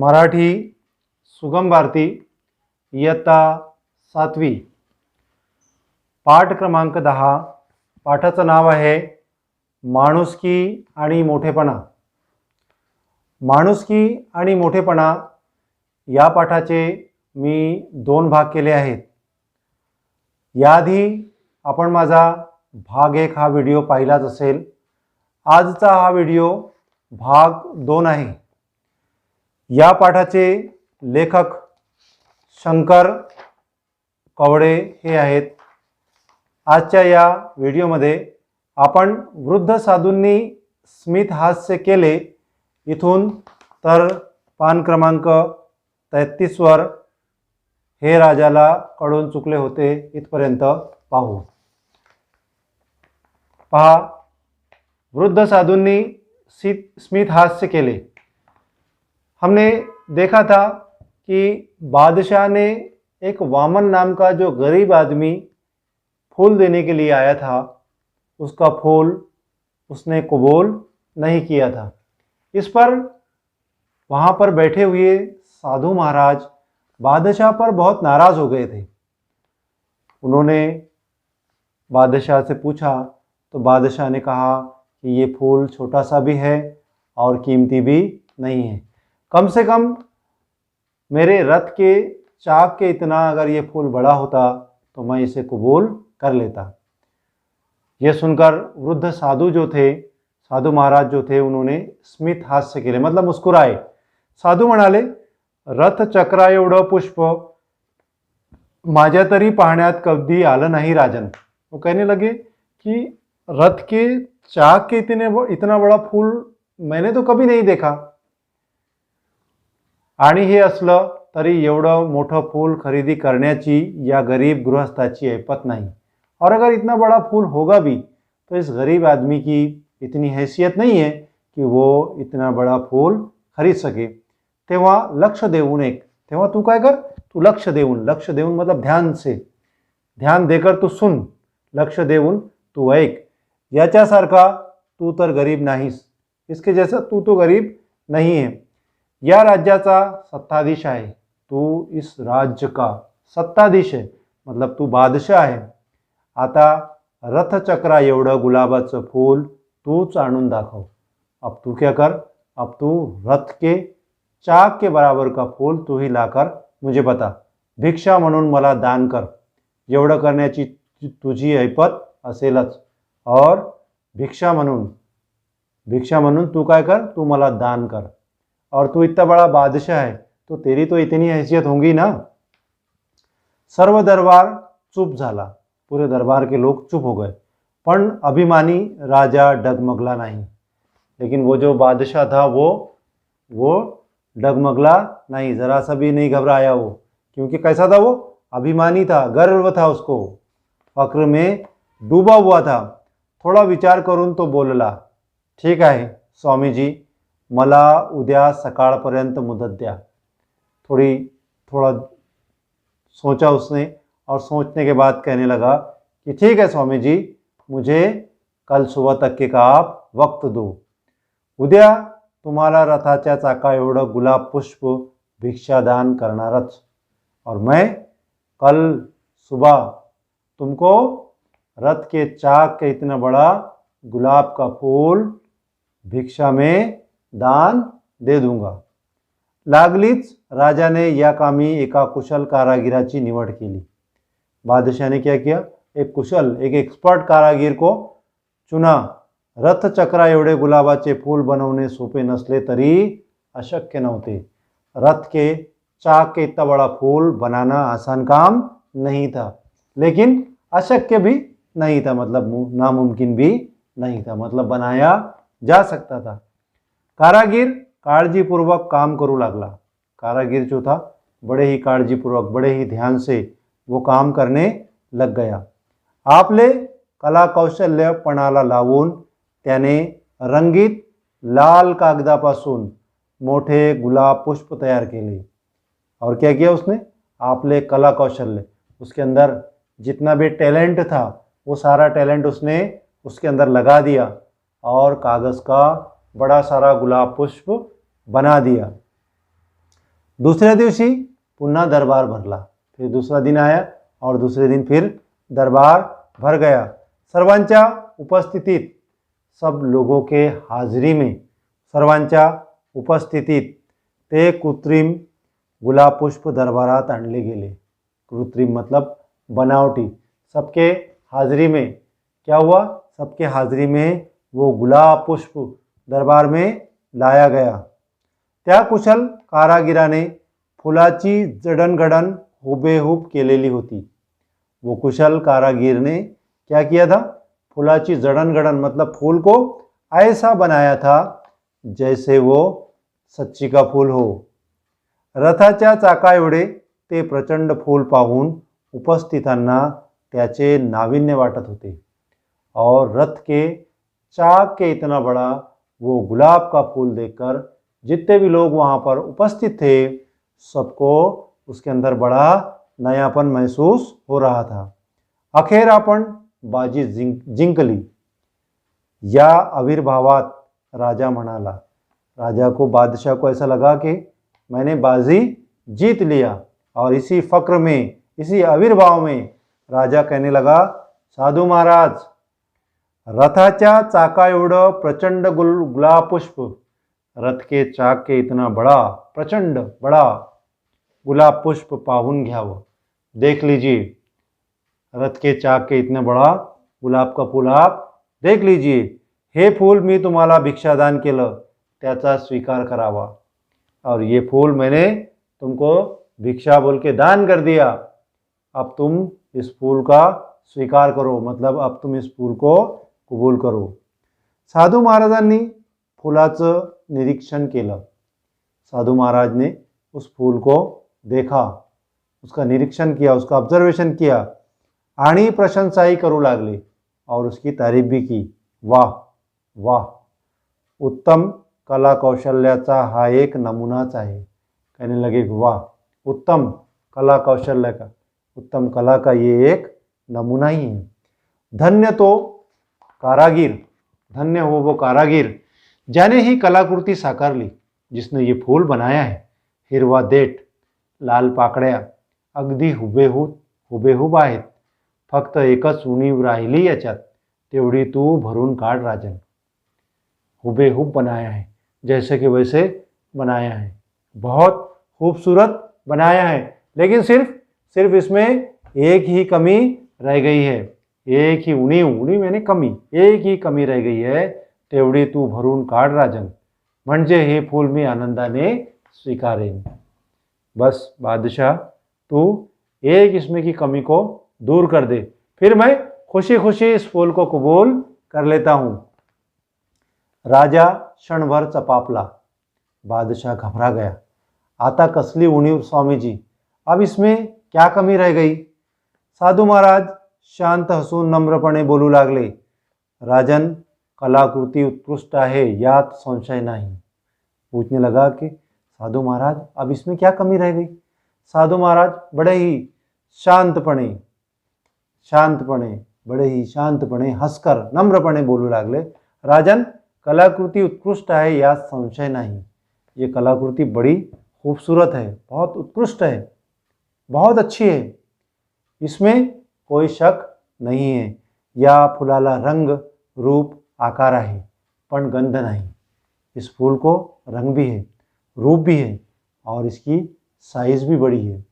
मराठी सुगम भारती इयत्ता 7वी पाठ क्रमांक 10. पाठाचं नाव आहे माणुसकी आणि मोठेपणा. माणुसकी आणि मोठेपणा या पाठाचे मी 2 भाग केले आहेत. याआधी आपण माझा भाग 1 हा व्हिडिओ पाहिलाच असेल. आजचा हा व्हिडिओ भाग 2 आहे. या पाठाचे लेखक शंकर कवडे हे आहेत. आजच्या या व्हिडिओमध्ये आपण वृद्ध साधूंनी स्मित हास्य केले इथून तर पान क्रमांक 33 वर हे राजाला कळून चुकले होते इथपर्यंत पाहू. पहा, वृद्ध साधूंनी स्मित हास्य केले. हमने देखा था कि बादशाह ने एक वामन नाम का जो गरीब आदमी फूल देने के लिए आया था, उसका फूल उसने कबूल नहीं किया था. इस पर वहाँ पर बैठे हुए साधु महाराज बादशाह पर बहुत नाराज़ हो गए थे. उन्होंने बादशाह से पूछा तो बादशाह ने कहा कि ये फूल छोटा सा भी है और कीमती भी नहीं है. कम से कम मेरे रथ के चाक के इतना अगर ये फूल बड़ा होता तो मैं इसे कबूल कर लेता. ये सुनकर वृद्ध साधु जो थे, साधु महाराज जो थे, उन्होंने स्मित हास्य केले, मतलब मुस्कुराए. साधू म्हणाले, रथ चक्रा एवढं पुष्प माझ्या तरी पाहण्यात कधी आलं नाही राजन. वो कहने लगे कि रथ के चाक के इतना बड़ा फूल मैंने तो कभी नहीं देखा. आणि हे असलं तरी एवढं मोठं फूल खरीदी करण्याची या गरीब गृहस्थाची ऐपत नहीं. और अगर इतना बड़ा फूल होगा भी तो इस गरीब आदमी की इतनी हैसियत नहीं है कि वो इतना बड़ा फूल खरीद सके. तेव्हा लक्ष देऊन तेव्हा तू काय कर, तू लक्ष देऊन मतलब ध्यान से, ध्यान देकर तू सुन, लक्ष देऊन तू ऐक. याच्यासारखा तू तर गरीब नाहीस, इसके जैसा तू तो गरीब नहीं है. या राज्याचा सत्ताधीश आहे, तू इस राज्य का सत्ताधीश है, मतलब तू बादशाह है. आता रथचक्रा एवढं गुलाबाचं फूल तूच आणून दाखव. अब तू क्या कर, अब तू रथ के चाक के बराबर का फूल तू ही लाकर मुझे बता. भिक्षा म्हणून मला दान कर. एवढं करण्याची तुझी ऐपत असेलच. और भिक्षा म्हणून तू काय कर, तू मला दान कर. और तू इतना बड़ा बादशाह है तो तेरी तो इतनी हैसियत होगी ना. सर्व दरबार चुप झाला, पूरे दरबार के लोग चुप हो गए. पण अभिमानी राजा डगमगला नहीं. लेकिन वो जो बादशाह था वो डगमगला नहीं, ज़रा सा भी नहीं घबराया वो. क्योंकि कैसा था वो, अभिमानी था, गर्व था उसको, फक्र में डूबा हुआ था. थोड़ा विचार करून तो बोलला, ठीक आहे स्वामीजी, मला उद्या सकाळपर्यंत मुदत द्या. थोड़ा सोचा उसने और सोचने के बाद कहने लगा कि ठीक है स्वामी जी, मुझे कल सुबह तक के का आप वक्त दो. उद्या तुम्हाला रथाच्या चाका एवढं गुलाब पुष्प भिक्षादान करणारच. और मैं कल सुबह तुमको रथ के चाक के इतना बड़ा गुलाब का फूल भिक्षा में दान दे दूंगा. लागलीच राजाने या कामी एका कुशल कारागिराची निवड केली. बादशाह ने क्या किया, एक कुशल, एक एक्सपर्ट कारागीर को चुना. रथ चक्रा एवढे गुलाबाचे फूल बनवणे सोपे नसले तरी अशक्य नव्हते. रथ के चाक के इतना बड़ा फूल बनाना आसान काम नहीं था, लेकिन अशक्य भी नहीं था, मतलब नामुमकिन भी नहीं था, मतलब बनाया जा सकता था. कारागीर काळजीपूर्वक काम करू लागला. कारागीर जो था बड़े ही काळजीपूर्वक, बड़े ही ध्यान से वो काम करने लग गया. आपले कला कौशल्य पणाला लावून त्याने रंगीत लाल कागदापासून मोठे गुलाब पुष्प तैयार केले. और क्या किया उसने, आपले कला कौशल्य, उसके अंदर जितना भी टैलेंट था वो सारा टैलेंट उसने उसके अंदर लगा दिया और कागज़ का बड़ा सारा गुलाब पुष्प बना दिया. दुसऱ्या दिवशी पुन्हा दरबार भरला। फिर दूसरा दिन आया और दूसरे दिन फिर दरबार भर गया। सर्वांच्या उपस्थितीत, सब लोगों के हाजिरी में, सर्वांच्या उपस्थितीत ते कृत्रिम गुलाब पुष्प दरबारात आणले गेले। कृत्रिम मतलब बनावटी। सबके हाजिरी में क्या हुआ? सबके हाजिरी में वो गुलाब पुष्प दरबार में लाया गया। त्या कुशल कारागिराने फुलाची जडणघडण हुबेहूब केलेली होती। वो कुशल कारागिर ने क्या किया था? फुलाची जडणघडण मतलब फूल को ऐसा बनाया था जैसे वो सच्ची का फूल हो। रथाच्या चाका एवढे ते प्रचंड फूल पाहून उपस्थितांना त्याचे नाविन्य वाटत होते। और रथ के चाक के इतना बड़ा वो गुलाब का फूल देखकर जितने भी लोग वहाँ पर उपस्थित थे, सबको उसके अंदर बड़ा नयापन महसूस हो रहा था। अखेर आपण बाजी जिंकली, या आविर्भावात राजा म्हणाला। राजा को, बादशाह को ऐसा लगा कि मैंने बाजी जीत लिया। और इसी फक्र में, इसी आविर्भाव में राजा कहने लगा, साधु महाराज, रथाच्या चाका एवढं प्रचंड गुलाब पुष्प, रथ के चाक के इतना बड़ा, प्रचंड बड़ा गुलाब पुष्प पाहून घ्यावं। देख लीजिए, रथ के चाक के इतना बड़ा गुलाब का फूल आप देख लीजिए। हे फूल मी तुम्हाला भिक्षादान केलं, त्याचा स्वीकार करावा। और ये फूल मैंने तुमको भिक्षा बोल के दान कर दिया, अब तुम इस फूल का स्वीकार करो, मतलब अब तुम इस फूल को कबूल करो। साधू महाराजांनी फुलाचं निरीक्षण केलं। साधू महाराज ने उस फूल को देखा, उसका निरीक्षण किया, उसका ऑब्जर्वेशन किया आणि प्रशंसाही करू लागले और उसकी तारीफ भी की। वाह वाह, उत्तम कला कौशल्याचा हा एक नमूनाच आहे। कहने लगे वाह, उत्तम कला कौशल्य का, उत्तम कला का ये एक नमूना ही है। धन्य तो कारागिर, धन्य हो वो कारागिर ज्याने ही कलाकृती साकारली, जिसने ये फूल बनाया है। हिरवा देठ, लाल पाकळ्या अगदी हुबेहूब आहेत। फक्त एकच उणीव राहिली याच्यात, तेवढी तू भरून काढ राजन। हुबेहूब बनाया है, जैसे कि वैसे बनाया है, बहुत खूबसूरत बनाया है, लेकिन सिर्फ इसमें एक ही कमी रह गई है। एक ही उणीव यानी कमी, एक ही कमी रह गई है, तेवढी तू भरून काढ राजन, म्हणजे हे फूल मी आनंदाने स्वीकारेन। बस बादशाह, तू एक इसमें की कमी को दूर कर दे, फिर मैं खुशी खुशी इस फूल को कबूल कर लेता हूँ। राजा क्षणभर चपापला, बादशाह घबरा गया। आता कसली उणीव स्वामीजी, अब इसमें क्या कमी रह गई? साधू महाराज शांत हसून नम्रपणे बोलू लागले, राजन, कलाकृति उत्कृष्ट है, यात संशय नहीं। पूछने लगा कि साधु महाराज अब इसमें क्या कमी रह गई? साधु महाराज बड़े ही शांतपणे हंसकर नम्रपणे बोलू लागले, राजन, कलाकृति उत्कृष्ट है, यात संशय नहीं। ये कलाकृति बड़ी खूबसूरत है, बहुत उत्कृष्ट है, बहुत अच्छी है, इसमें कोई शक नहीं है। या फुलाला रंग रूप आकार आहे, पण गंध नहीं। इस फूल को रंग भी है, रूप भी है और इसकी साइज भी बड़ी है,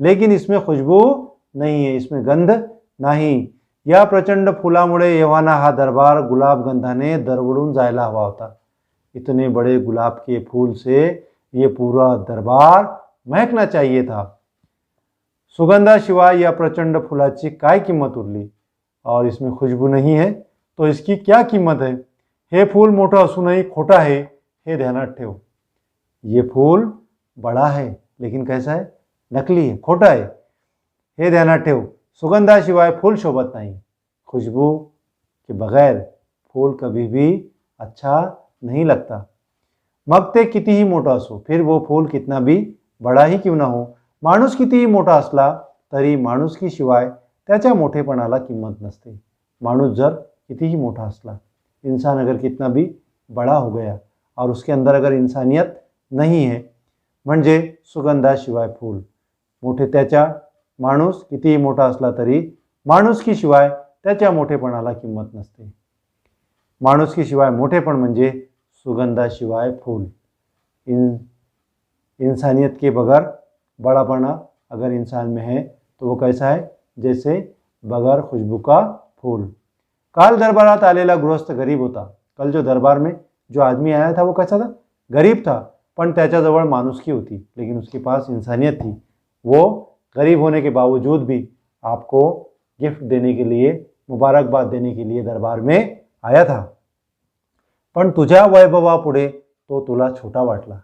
लेकिन इसमें खुशबू नहीं है, इसमें गंध नहीं। या प्रचंड फुलामुळे एव्हाना हा दरबार गुलाब गंधाने दरवळून जायला हवा होता। इतने बड़े गुलाब के फूल से ये पूरा दरबार महकना चाहिए था। सुगंधाशिवाय या प्रचंड फुलाची काय किंमत उरली? और इसमें खुशबू नहीं है तो इसकी क्या कीमत है? हे फूल मोठं असूनही खोटा है, हे ध्यानात ठेव। ये फूल बड़ा है लेकिन कैसा है? नकली है, खोटा है, हे ध्यानात ठेव। सुगंधाशिवाय फूल शोभत नहीं, खुशबू के बगैर फूल कभी भी अच्छा नहीं लगता। मग ते कितीही मोठं असो, फिर वो फूल कितना भी बड़ा ही क्यों ना हो। माणूस कितीही मोठा असला तरी माणुसकीशिवाय त्याच्या मोठेपणाला किंमत नसते। माणूस जर कितीही मोठा असला, इंसान अगर कितना भी बड़ा हो गया और उसके अंदर अगर इंसानियत नहीं है म्हणजे सुगंधाशिवाय फूल. मोठे त्याच्या माणूस कितीही मोठा असला तरी माणुसकीशिवाय त्याच्या मोठेपणाला किंमत नसते. माणुसकीशिवाय मोठेपण म्हणजे सुगंधाशिवाय फूल. इंसानियत के बगैर बड़ापना अगर इंसान में है तो वो कैसा है, जैसे बगैर खुशबू का फूल. काल दरबारात आलेला गृहस्थ गरीब होता. कल जो दरबार में जो आदमी आया था वो कैसा था, गरीब था, पण त्याच्याजवळ माणुसकी होती, लेकिन उसके पास इंसानियत थी. वो गरीब होने के बावजूद भी आपको गिफ्ट देने के लिए, मुबारकबाद देने के लिए दरबार में आया था. पण तुझ्या वैभवापुढे तो तुला छोटा वाटला.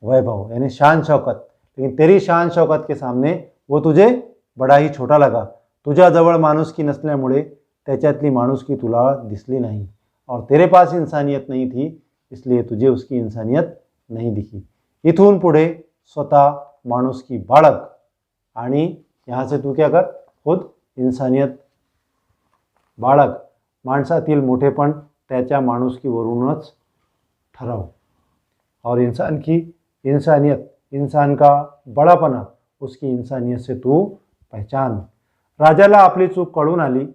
वैभव यानी शान शौकत, लेकिन तेरी शान शौकत के सामने वो तुझे बड़ा ही छोटा लगा. तुझ्याजवळ माणुसकी नसल्यामुळे त्याच्यातली माणुसकी तुला दिसली नहीं, और तेरे पास इंसानियत नहीं थी, इसलिए तुझे उसकी इंसानियत नहीं दिखी. इथून पुढे स्वतः माणुसकी बाळग आणि यहाँ से तू क्या कर, खुद इंसानियत बाळग. माणसातील मोठेपण त्याच्या माणुसकीवरूनच ठरव. और इंसानियत, इंसान का बड़ापना उसकी इंसानियत से तू पहचान. राजाला आपली चूक कळून आली.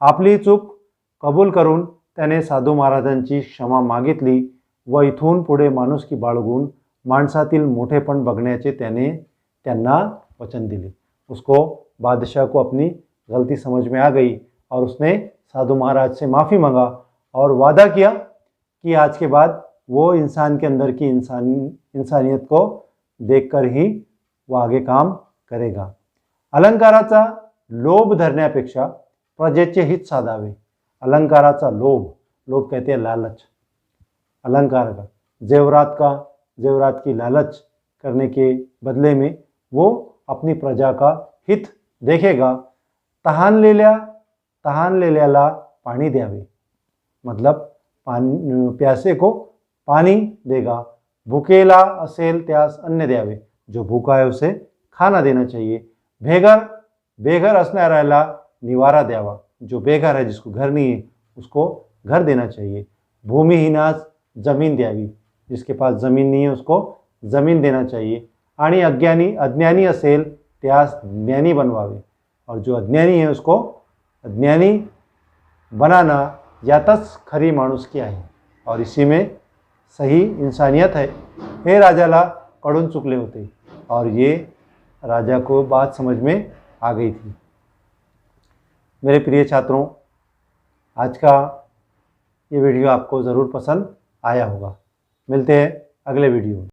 आपली चूक कबूल करून त्याने साधू महाराजांची क्षमा मागितली व इथून पुढे माणुसकी बाळगून माणसातील मोठेपण बघण्याचे त्याने त्यांना वचन दिले. उसको बादशाह को अपनी गलती समझ में आ गई और उसने साधु महाराज से माफ़ी मांगा और वादा किया कि आज के बाद वो इंसान के अंदर की इंसानियत को देखकर ही वो आगे काम करेगा. अलंकाराचा लोभ धरण्यापेक्षा प्रजेचे हित साधावे. अलंकाराचा लोभ, लोभ कहते हैं लालच, अलंकार का, जेवरात की लालच करने के बदले में वो अपनी प्रजा का हित देखेगा. तहानलेल्याला पाणी द्यावे, मतलब प्यासे को पानी देगा. भुकेला असेल त्यास अन्न द्यावे, जो भूखा है उसे खाना देना चाहिए. बेघर असणाऱ्याला निवारा द्यावा, जो बेघर है, जिसको घर नहीं है, उसको घर देना चाहिए. भूमिहीनास जमीन द्यावी, जिसके पास ज़मीन नहीं है उसको ज़मीन देना चाहिए. आणि अज्ञानी असेल त्यास ज्ञानी बनवावे, और जो अज्ञानी है उसको अज्ञानी बनाना यातच खरी माणुसकी आहे, और इसी में सही इंसानियत है. हे राजाला कळून चुकले होते और ये राजा को बात समझ में आ गई थी. मेरे प्रिय छात्रों, आज का ये वीडियो आपको ज़रूर पसंद आया होगा. मिलते हैं अगले वीडियो में.